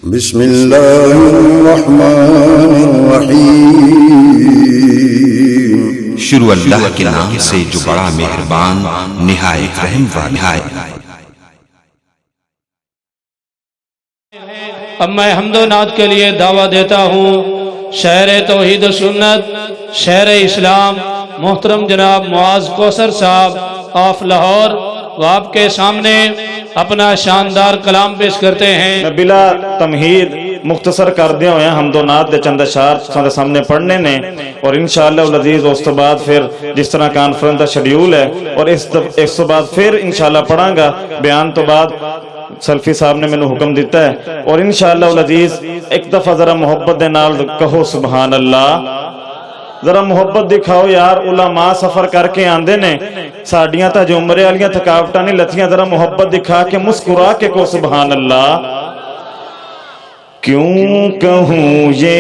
بسم اللہ الرحمن الرحیم۔ شروع اللہ کے نام سے جو بڑا مہربان نہایت رحم والا ہے۔ اب میں حمد و نعت کے لیے دعویٰ دیتا ہوں شہر توحید و سنت، شہر اسلام، محترم جناب معاذ کوثر صاحب آف لاہور، وہ آپ کے سامنے اپنا شاندار کلام پیش کرتے ہیں۔ بلا تمہید مختصر کر دیا ہوئے ہیں حمد و نعت دے چند اشعار سارے سامنے پڑھنے نے، اور انشاءاللہ العزیز اس تو بعد پھر جس طرح کانفرنس کا شیڈیول ہے اور اس تو بعد پھر انشاءاللہ پڑھاں گا بیان تو بعد سلفی صاحب نے میں حکم دیتا ہے، اور انشاءاللہ العزیز ایک دفعہ ذرا محبت دے نال کہو سبحان اللہ، ذرا محبت دکھاؤ یار۔ علماء سفر کر کے آندے نے، ساڑیاں تا جو عمرے والیاں تھکاوٹاں نہیں لتھیاں، ذرا محبت دکھا کے مسکرا کے کو سبحان اللہ۔ کیوں کہوں یہ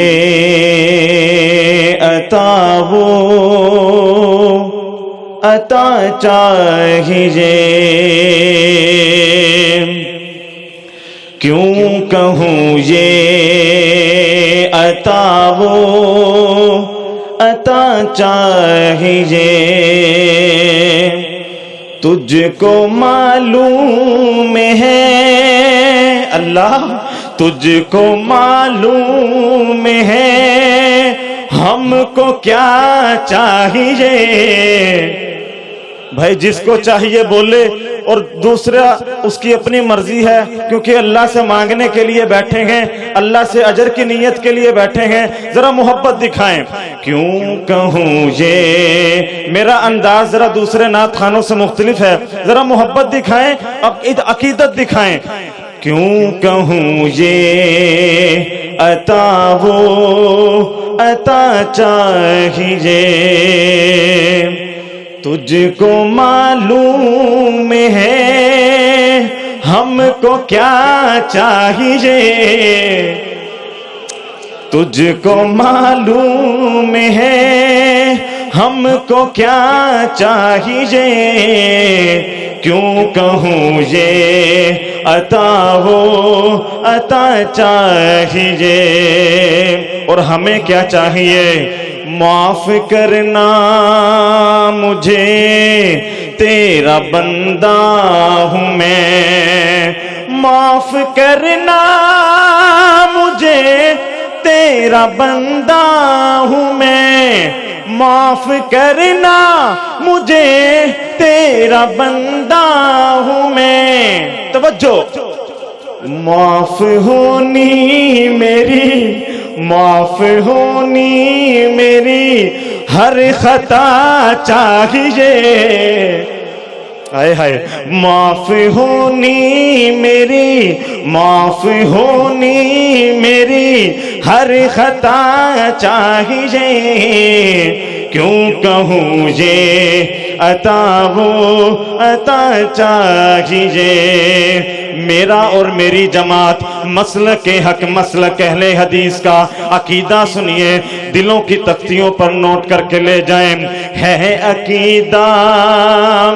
عطا وہ عطا چاہیے، کیوں کہوں یہ عطا وہ عطا چاہیے، تجھ کو معلوم ہے اللہ، تجھ کو معلوم ہے ہم کو کیا چاہیے۔ بھائی جس کو چاہیے بولے، اور دوسرا اس کی اپنی مرضی ہے، کیونکہ اللہ سے مانگنے کے لیے بیٹھے ہیں، اللہ سے اجر کی نیت کے لیے بیٹھے ہیں، ذرا محبت دکھائیں۔ کیوں کہوں یہ، میرا انداز ذرا دوسرے نعت خانوں سے مختلف ہے، ذرا محبت دکھائیں، اب عقیدت دکھائیں۔ کیوں کہوں یہ عطا وہ عطا چاہیے، تجھ کو معلوم ہے ہم کو کیا چاہیے، تجھ کو معلوم ہے ہم کو کیا چاہیے، کیوں کہوں یہ عطا وہ عطا چاہیے، اور ہمیں کیا چاہیے؟ معاف کرنا مجھے تیرا بندہ ہوں میں، معاف کرنا مجھے تیرا بندہ ہوں میں، معاف کرنا مجھے تیرا بندہ ہوں میں۔ توجہ، معاف ہونی میری، معاف ہونی میری ہر خطا چاہیے، ہائے ہائے، معاف ہونی میری، معاف ہونی میری ہر خطا چاہیے، کیوں کہوں یہ عطا وہ عطا چاہیے۔ میرا اور میری جماعت مسلک حق، مسلک اہل حدیث کا عقیدہ سنیے، دلوں کی تختیوں پر نوٹ کر کے لے جائیں۔ ہے عقیدہ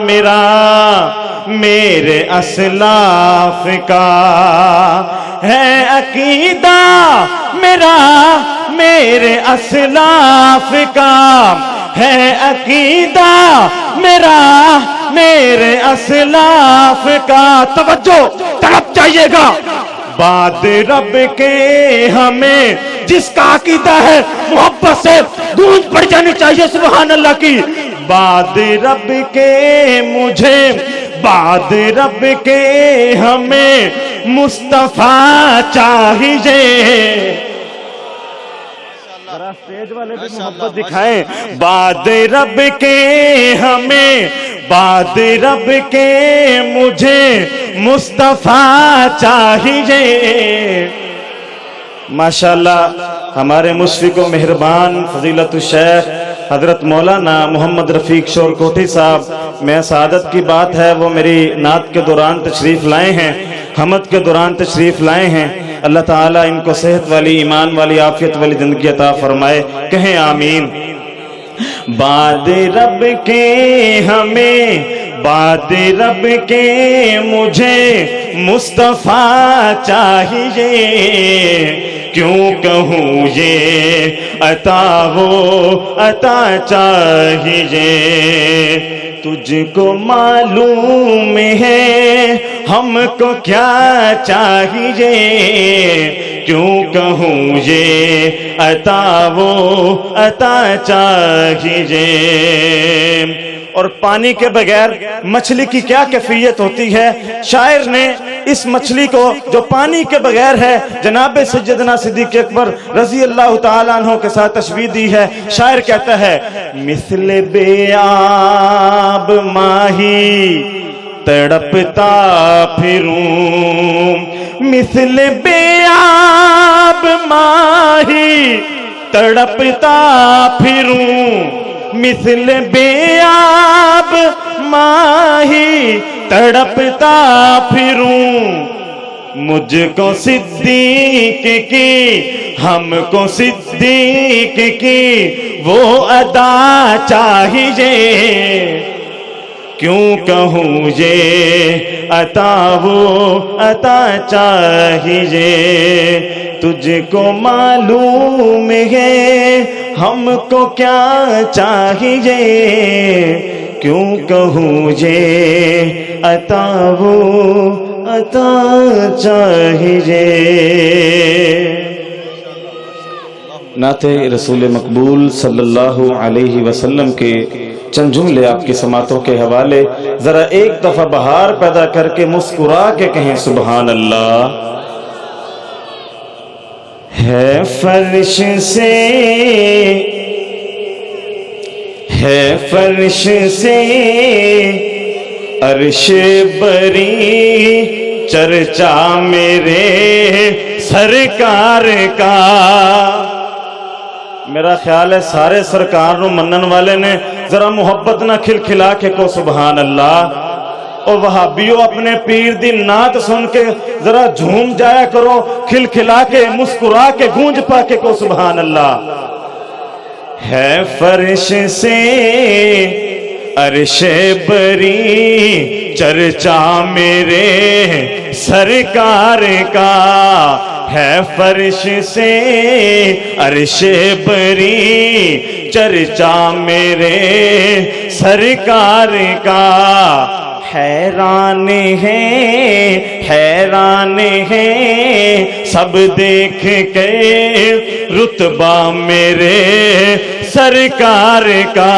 میرا میرے اسلاف کا، ہے عقیدہ میرا میرے اسلاف کا، ہے عقیدہ میرا میرے اسلاف کا۔ توجہ، طرف چاہیے گا۔ بعد رب کے ہمیں جس کا عقیدہ ہے، محبت سے گونج پڑ جانی چاہیے سبحان اللہ کی۔ بعد رب کے مجھے، بعد رب کے ہمیں مصطفیٰ چاہیے، ذرا اسٹیج والے بھی محبت دکھائیں۔ بعد رب کے ہمیں، بعد رب کے مجھے مصطفیٰ چاہیے۔ ماشاءاللہ ہمارے مشفق و مہربان فضیلت الشیخ حضرت مولانا محمد رفیق شور کوٹھی صاحب، میں سعادت کی بات ہے وہ میری نعت کے دوران تشریف لائے ہیں، حمد کے دوران تشریف لائے ہیں۔ اللہ تعالیٰ ان کو صحت والی، ایمان والی، عافیت والی زندگی عطا فرمائے، کہیں آمین۔ بعد رب کے ہمیں، بعد رب کے مجھے مصطفیٰ چاہیے، کیوں کہوں یہ عطا وہ عطا چاہیے، تجھ کو معلوم ہے ہم کو کیا چاہیے، کیوں کہوں یہ عطا وہ عطا چاہیے۔ اور پانی کے بغیر مچھلی کی کیا کیفیت ہوتی ہے؟ شاعر نے اس مچھلی کو جو پانی کے بغیر ہے جناب سیدنا صدیق اکبر رضی اللہ تعالیٰ عنہ کے ساتھ تشبیہ دی ہے۔ شاعر کہتا ہے مثل بے آب ماہی تڑپتا پھروں، مثل بے آب ماہی تڑپتا پھروں، مثل بے آب ماہی تڑپتا پھروں، مجھ کو صدیق کی ہم کو صدیق کی وہ ادا چاہیے، کیوں کہوں یہ عطا وہ عطا چاہیے، تجھ کو معلوم ہے ہم کو کیا چاہیے، کیوں کہوں یہ عطا وہ عطا چاہیے۔ نعت رسول مقبول صلی اللہ علیہ وسلم کے چند جملے آپ کی سماعتوں کے حوالے، ذرا ایک دفعہ بہار پیدا کر کے مسکرا کے کہیں سبحان اللہ۔ ہے فرش سے عرش بری چرچا میرے سرکار کا۔ میرا خیال ہے سارے سرکار نو منن والے نے ذرا محبت نہ کھلکھلا کے کو سبحان اللہ۔ اور وہابیوں اپنے پیر دی نعت سن کے ذرا جھوم جایا کرو، کھلکھلا کے مسکرا کے گونج پا کے کو سبحان اللہ۔ ہے فرش سے عرش بری چرچا میرے سرکار کا، ہے فرش سے عرش بری چرچا میرے سرکار کا، حیران ہے سب دیکھ کے رتبہ میرے سرکار کا۔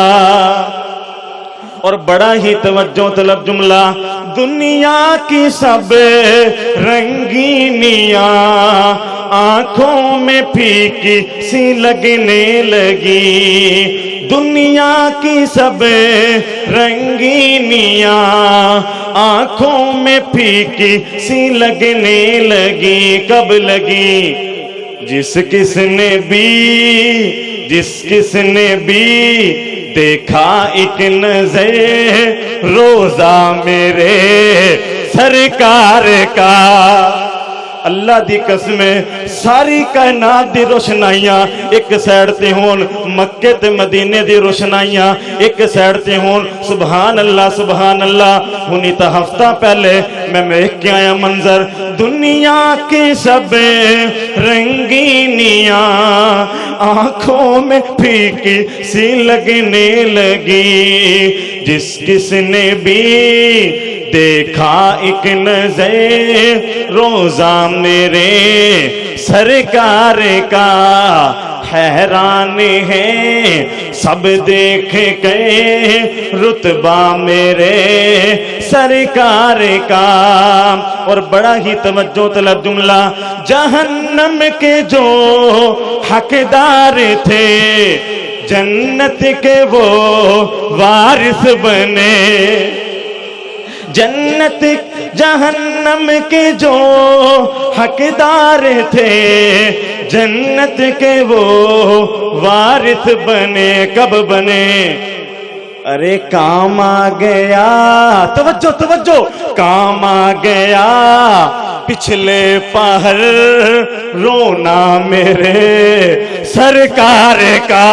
اور بڑا ہی توجہ طلب جملہ، دنیا کی سب رنگینیاں آنکھوں میں پھیکی سی لگنے لگی، دنیا کی سب رنگینیاں آنکھوں میں پھیکی سی لگنے لگی، کب لگی؟ جس کس نے بھی دیکھا ایک نظر روزہ میرے سرکار کا۔ اللہ دی قسم ساری کائنات دی روشنائیاں ایک سائیڈ تے ہون مکے تے مدینے دی روشنائیاں ایک سائیڈ تے ہون، سبحان اللہ سبحان اللہ۔ ہونی تا ہفتہ پہلے میں دیکھ کے آیا منظر، دنیا کی سب رنگینیاں آنکھوں میں پھیکی سی لگنے لگی، جس کس نے بھی دیکھا ایک نظر روزہ میرے سرکار کا، حیران ہے سب دیکھ کے رتبہ میرے سرکار کا۔ اور بڑا ہی توجہ طلب جملہ، جہنم کے جو حقدار تھے جنت کے وہ وارث بنے، جنت جہنم کے جو حقدار تھے جنت کے وہ وارث بنے، کب بنے؟ ارے کام آ گیا، توجہ توجہ، کام آ گیا پچھلے پہر رونا میرے سرکار کا،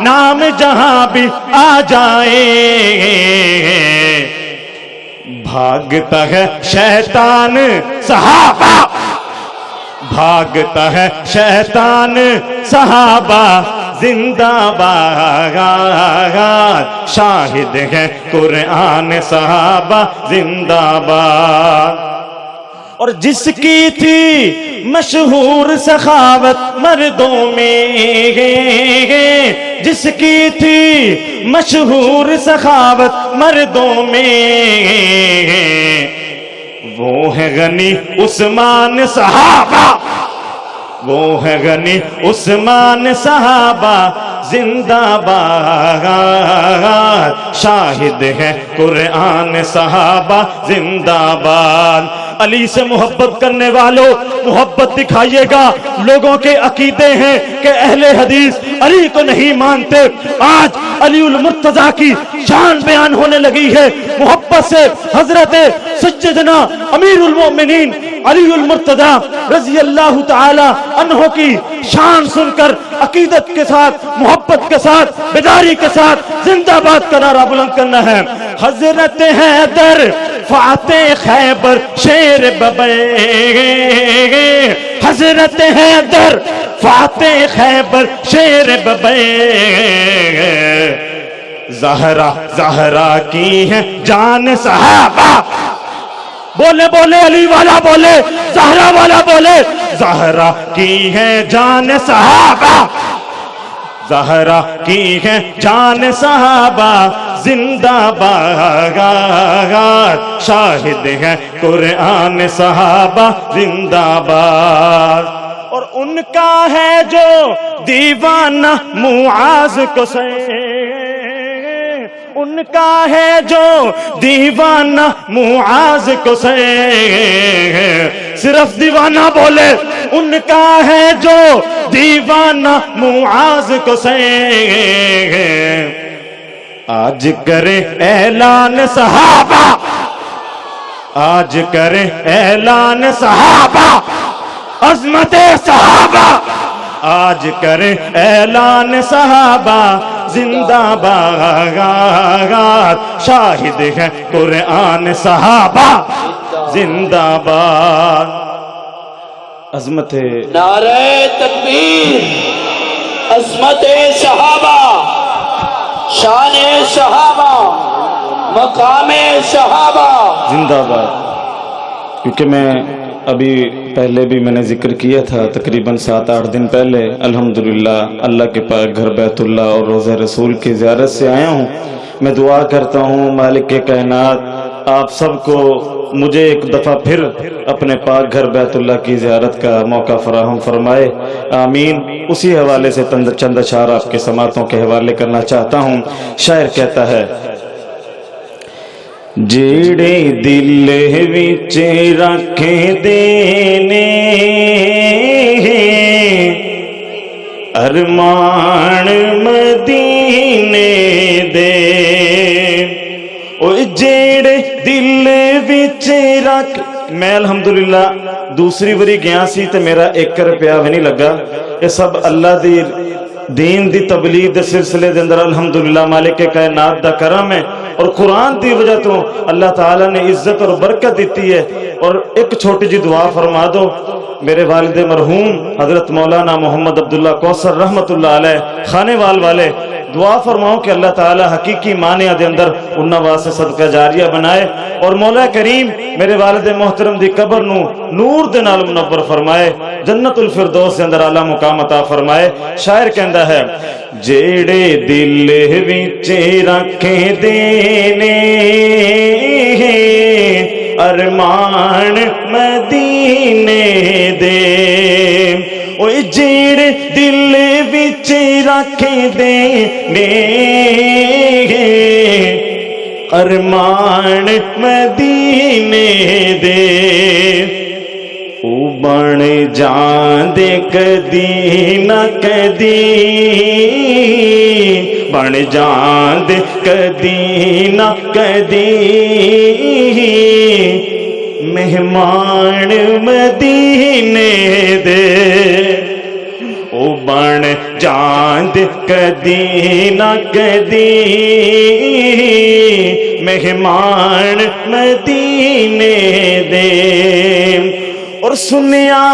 نام جہاں بھی آ جائے بھاگتا ہے شیطان صحابہ بھاگتا ہے شیطان صحابہ زندہ باد شاہد ہے قرآن صحابہ زندہ باد اور جس کی تھی مشہور سخاوت مردوں میں جس کی تھی مشہور سخاوت مردوں میں وہ ہے غنی عثمان صحابہ وہ ہے غنی عثمان صحابہ زندہ باد شاہد ہے قرآن صحابہ زندہ باد علی سے محبت کرنے والوں محبت دکھائیے گا لوگوں کے عقیدے ہیں کہ اہل حدیث علی کو نہیں مانتے آج علی المرتضیٰ کی شان بیان ہونے لگی ہے محبت سے حضرت سیدنا امیر المومنین علی المرتضیٰ رضی اللہ تعالی عنہ کی شان سن کر عقیدت کے ساتھ محبت کے ساتھ بیداری کے ساتھ زندہ باد کا نعرہ بلند کرنا ہے حضرت حیدر فاتح خیبر شیر ببے حضرت حیدر فاتح خیبر شیر ببے زہرا کی ہے جان صحابہ بولے بولے علی والا بولے زہرا والا بولے زہرا کی ہے جان صحابہ زہرا کی ہے جان صحابہ زندہ باد شاہد ہے قرآن صحابہ زندہ باد اور ان کا ہے جو دیوانہ معاذ کو سے ان کا ہے جو دیوانہ معاذ کو سے صرف دیوانہ بولے ان کا ہے جو دیوانہ معاذ کو سے آج کرے اعلان صحابہ آج کرے اعلان صحابہ عظمت صحابہ آج کرے اعلان صحابہ زندہ باد شاہد ہے قرآن صحابہ زندہ باد عظمت نعرہ تکبیر عظمت صحابہ شان صحابہ مقام صحابہ زندہ باد کیونکہ میں ابھی پہلے بھی میں نے ذکر کیا تھا تقریباً 7-8 دن پہلے الحمدللہ اللہ کے پاک گھر بیت اللہ اور روضہ رسول کی زیارت سے آیا ہوں میں دعا کرتا ہوں مالک کے کائنات آپ سب کو مجھے ایک دفعہ پھر اپنے پاک گھر بیت اللہ کی زیارت کا موقع فراہم فرمائے آمین اسی حوالے سے چند اشعار آپ کے سماعتوں کے حوالے کرنا چاہتا ہوں شاعر کہتا ہے جیڑے دل وچ رکھ دینے ارمان مدینے دے او جیڑے دل وچ رکھ میں الحمدللہ دوسری بری گیا سی تے میرا 1 روپیہ بھی نہیں لگا یہ سب اللہ دی دین دی تبلیغ دے سلسلے دے اندر الحمدللہ مالک کائنات دا کرم ہے اور قرآن دی وجہ تو اللہ تعالیٰ نے عزت اور برکت دیتی ہے اور ایک چھوٹی جی دعا فرما دو میرے والد مرحوم حضرت مولانا محمد عبداللہ کوثر رحمت اللہ علیہ خانے والے دعا فرماؤں کہ اللہ تعالیٰ حقیقی معنی دے اندر انہاں واسطے صدقہ جاریہ بنائے اور مولا کریم میرے والد محترم دی قبر نو نور دے نال منور فرمائے جنت الفردوس دے اندر اعلیٰ مقام عطا فرمائے شاعر کہندا ہے جیڑے دل وچ رکھ دینے ارمان مدینے دے او جیڑے دل وچ رکھ دینے ارمان مدینے دے او بن جاندے کدی نہ کدی بن جاندے کدی نہ کدی مہمان مدینے دے او بن جاندے کدی نہ کدی مہمان مدینے دے اور سنیا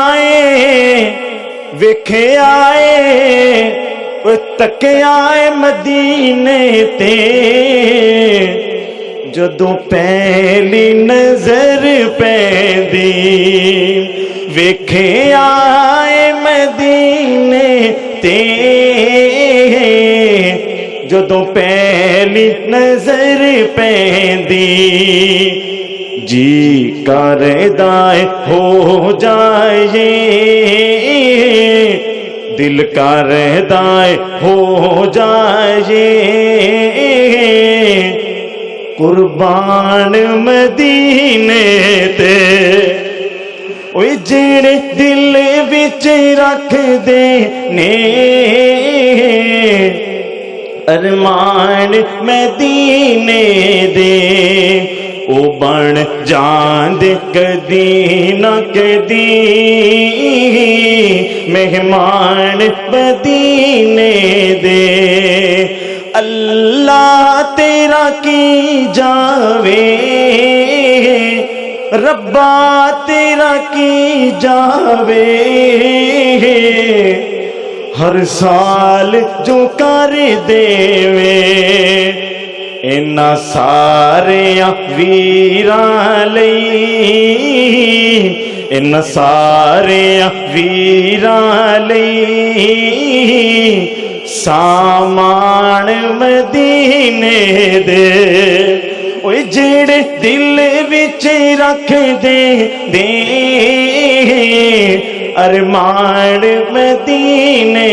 ویکھے آئے تکے آئے مدینے تے جدوں پہلی نظر پیندی ویکھے آئے مدینے تے جدوں پہلی نظر پیندی جی کردا ہو جائے دل کردا ہو جائے قربان مدینے تے اوے جڑے دل وچ رکھ دے نے ارمان مدینے دے او بن جاندے کدی نہ کدی مہمان مدینے دے اللہ تیرا کی جاوے ربا تیرا کی جاوے ہر سال جو کر دیوے انہاں ساریاں ویراں لئی انہاں ساریاں ویراں لئی سامان مدینے دے اوے جڑے دل وچ رکھ دے ارمان مدینے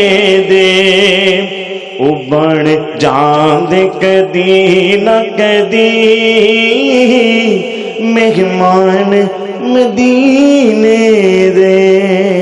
دے او بن جاندے کدی نہ کدی مہمان مدینے دے